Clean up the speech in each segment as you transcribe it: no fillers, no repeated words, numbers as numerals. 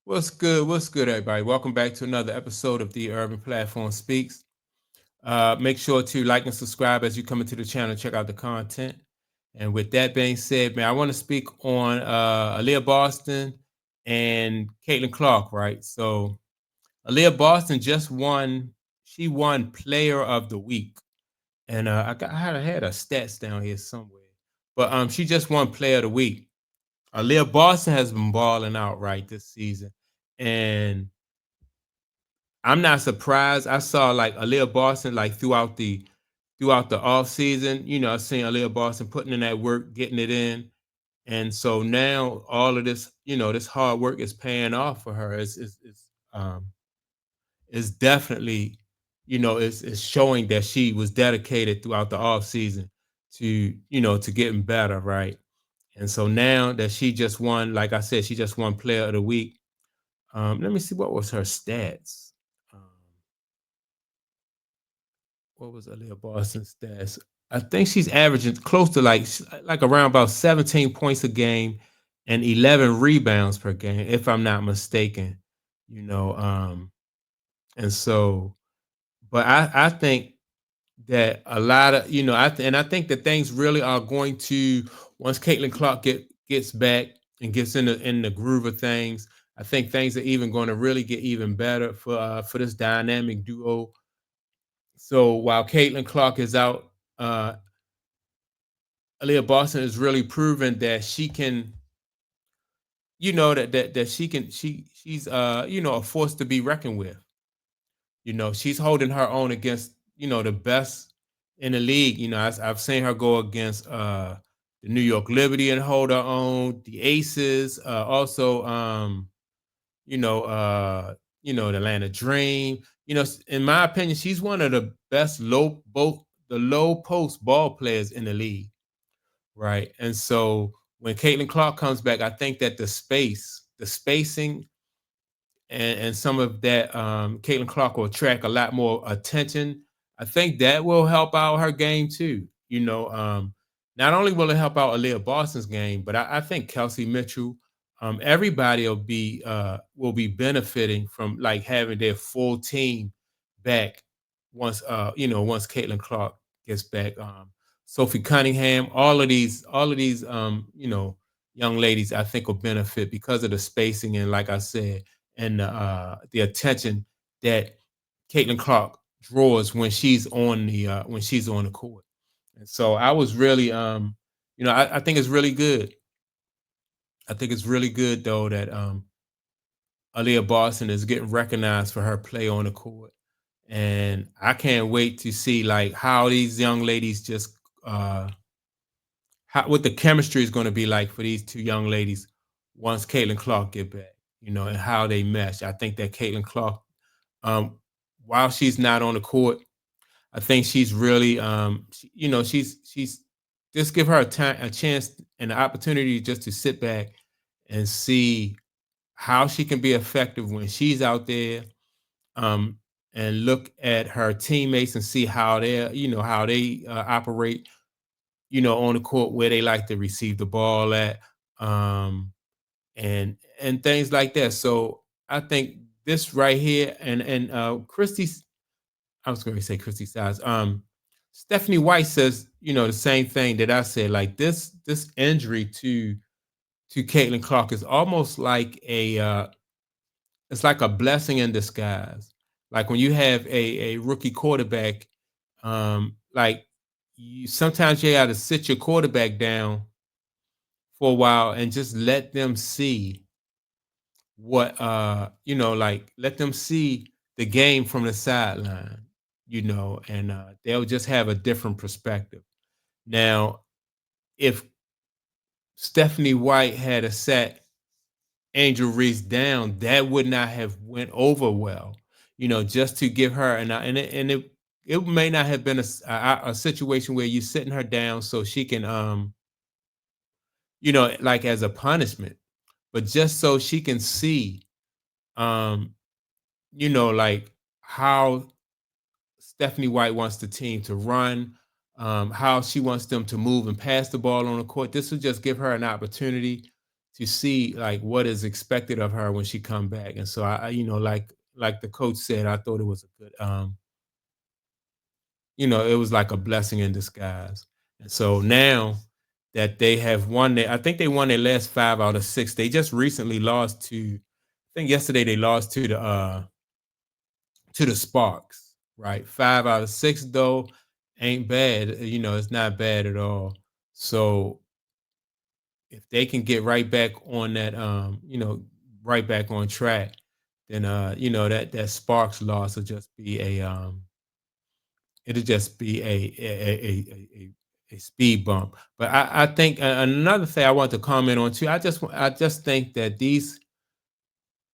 What's good? What's good, everybody? Welcome back to another episode of the Urban Platform Speaks. Make sure to like and subscribe as you come into the channel and check out the content. And with that being said, man, I want to speak on Aliyah Boston and Caitlin Clark, right? So Aliyah Boston just won. She won Player of the Week, and I had her stats down here somewhere, but she just won Player of the Week. Aliyah Boston has been balling out right this season, and I'm not surprised. I saw like Aliyah Boston like throughout the off season. I seen Aliyah Boston putting in that work, getting it in, and so now all of this, this hard work is paying off for her. Um it's definitely, it's showing that she was dedicated throughout the off season to getting better, right? And so now that she just won, like I said, she just won Player of the Week. Let me see what was her stats. Um, what was Aaliyah Boston's stats? I think she's averaging close to like around about 17 points a game and 11 rebounds per game, if I'm not mistaken. You know, and so, but I think that a lot of and I think that things really are going to once Caitlin Clark gets back and gets in the groove of things. I think things are even going to really get even better for this dynamic duo. So while Caitlin Clark is out, uh, Aaliyah Boston has really proven that she can, that she can she's a force to be reckoned with. She's holding her own against the best in the league. I've seen her go against the New York Liberty and hold her own, the Aces, also the Atlanta Dream. In my opinion, she's one of the best low post ball players in the league. Right. And so when Caitlin Clark comes back, I think that the spacing, and some of that, Caitlin Clark will attract a lot more attention. I think that will help out her game too. Not only will it help out Aaliyah Boston's game, but I think Kelsey Mitchell, everybody will be benefiting from like having their full team back once Caitlin Clark gets back. Sophie Cunningham, all of these young ladies I think will benefit because of the spacing, and like I said, and the attention that Caitlin Clark draws when she's on the court. And so I was really I think it's really good. I think it's really good though that Aaliyah Boston is getting recognized for her play on the court. And I can't wait to see like how these young ladies just what the chemistry is going to be like for these two young ladies once Caitlin Clark get back, and how they mesh. I think that Caitlin Clark, um, while she's not on the court, I think she's really, she's just give her a chance and an opportunity just to sit back and see how she can be effective when she's out there, um, and look at her teammates and see how they operate, on the court where they like to receive the ball at, um, and things like that. So I think this right here, and Christie's, I was going to say Christy Size. Stephanie White says, the same thing that I said. Like this injury to Caitlin Clark is almost like it's like a blessing in disguise. Like when you have a rookie quarterback, like sometimes you got to sit your quarterback down for a while and just let them see like let them see the game from the sideline, and they'll just have a different perspective. Now, if Stephanie White had a sat Angel Reese down, that would not have went over well. Just to give her and it may not have been a situation where you're sitting her down so she can like as a punishment, but just so she can see um like how Stephanie White wants the team to run, how she wants them to move and pass the ball on the court. This will just give her an opportunity to see like what is expected of her when she come back. And so like the coach said, I thought it was a good it was like a blessing in disguise. And so now that they have won I think they won their last 5 out of 6. They just recently lost to, I think yesterday they lost to the Sparks, right? 5 out of 6 though ain't bad. It's not bad at all. So if they can get right back on that, right back on track, then that Sparks loss will just be it'll just be a speed bump. But I think another thing I want to comment on too. I just think that these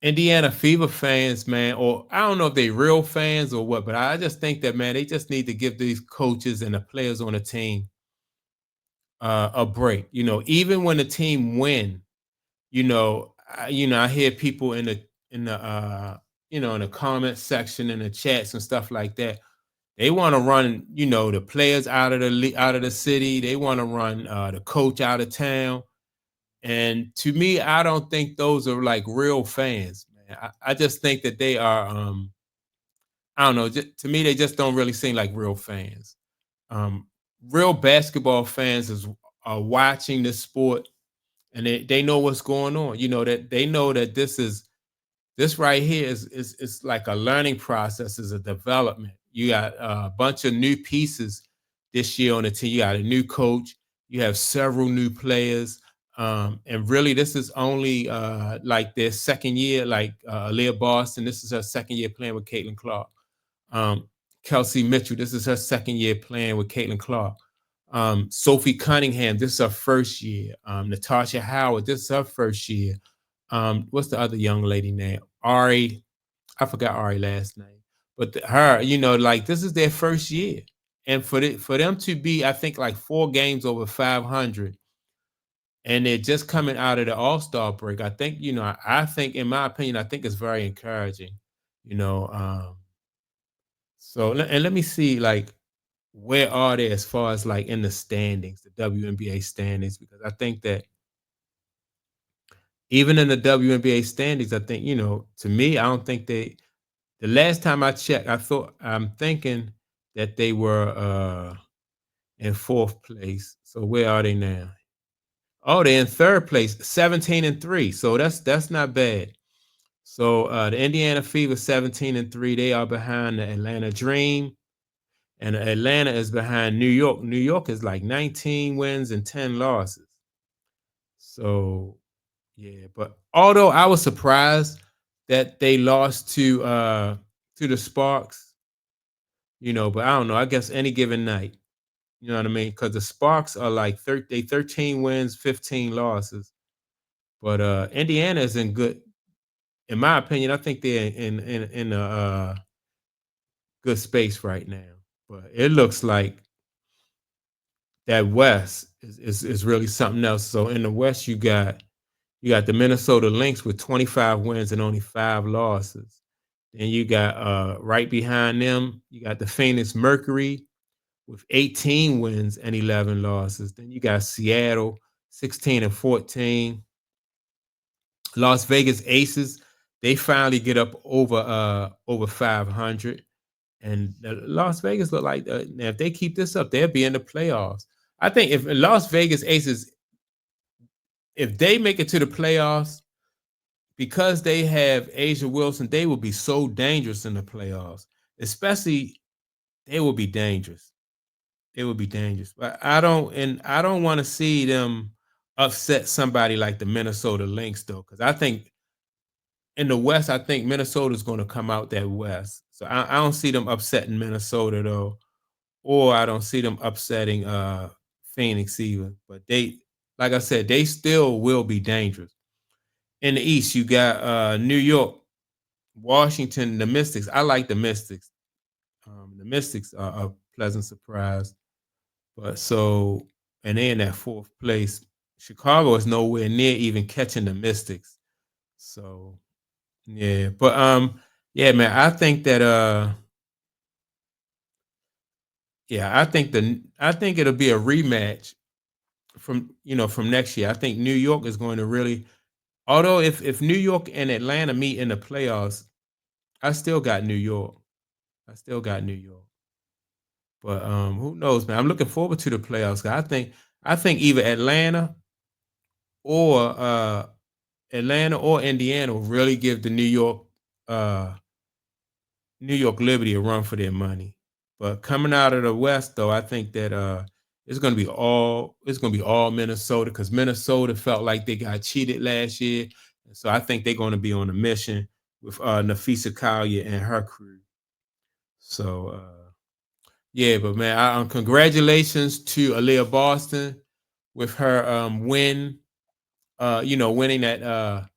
Indiana Fever fans, man, or I don't know if they real fans or what, but I just think that, man, they just need to give these coaches and the players on the team a break. Even when the team win, I hear people in the comment section in the chats and stuff like that. They want to run, the players out of out of the city. They want to run the coach out of town. And to me, I don't think those are like real fans, man. I just think that they are. I don't know. To me, they just don't really seem like real fans. Um, Real basketball fans are watching the sport, and they know what's going on. That they know that this right here is like a learning process, is a development. You got a bunch of new pieces this year on the team. You got a new coach. You have several new players. And really, this is only like their second year, like Aliyah Boston. This is her second year playing with Caitlin Clark. Um, Kelsey Mitchell, this is her second year playing with Caitlin Clark. Sophie Cunningham, this is her first year. Natasha Howard, this is her first year. What's the other young lady name? Ari, I forgot Ari last name, but her, like this is their first year, and for them to be, I think like 4 games over 500, and they're just coming out of the All Star break. I think I think in my opinion, I think it's very encouraging. You know, and let me see like where are they as far as like in the standings, the WNBA standings, because I think that even in the WNBA standings, I think, to me, I don't think the last time I checked, I'm thinking that they were in fourth place. So where are they now? Oh, they're in third place, 17-3. So that's not bad. So the Indiana Fever 17-3, they are behind the Atlanta Dream, and Atlanta is behind New York. New York is like 19 wins and 10 losses. So yeah, but although I was surprised that they lost to the Sparks, but I don't know. I guess any given night, you know what I mean? Because the Sparks are like 13 wins, 15 losses. But Indiana is in good, in my opinion. I think they're in a good space right now. But it looks like that West is really something else. So in the West, you got the Minnesota Lynx with 25 wins and only 5 losses. Then you got right behind them, you got the Phoenix Mercury with 18 wins and 11 losses. Then you got Seattle 16-14. Las Vegas Aces, they finally get up over 500. And Las Vegas look like now if they keep this up, they'll be in the playoffs. I think if Las Vegas Aces, if they make it to the playoffs, because they have Asia Wilson, they will be so dangerous in the playoffs. Especially, they will be dangerous. They will be dangerous. But I don't want to see them upset somebody like the Minnesota Lynx though, because I think in the West, I think Minnesota's going to come out that West. So I don't see them upsetting Minnesota though, or I don't see them upsetting Phoenix either. But they, like I said, they still will be dangerous. In the East, you got New York, Washington, the Mystics. I like the Mystics. The Mystics are a pleasant surprise. But so, and they're in that fourth place. Chicago is nowhere near even catching the Mystics. So yeah, but yeah, man, I think that yeah, I think it'll be a rematch from next year. I think New York is going to really, although if New York and Atlanta meet in the playoffs, I still got New York. I still got New York. But who knows, man? I'm looking forward to the playoffs. I think either or Atlanta or Indiana will really give the uh New York Liberty a run for their money. But coming out of the West, though, I think that it's gonna be all Minnesota because Minnesota felt like they got cheated last year. And so I think they're gonna be on a mission with Nafisa Collier and her crew. So yeah, but man, congratulations to Aliyah Boston with her win, winning that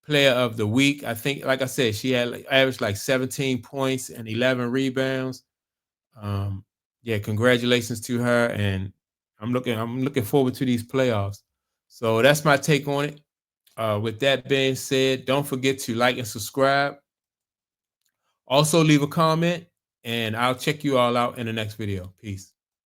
player of the week. I think, like I said, she had averaged like 17 points and 11 rebounds. Um, yeah, congratulations to her, and I'm looking forward to these playoffs. So that's my take on it. With that being said, don't forget to like and subscribe. Also, leave a comment, and I'll check you all out in the next video. Peace.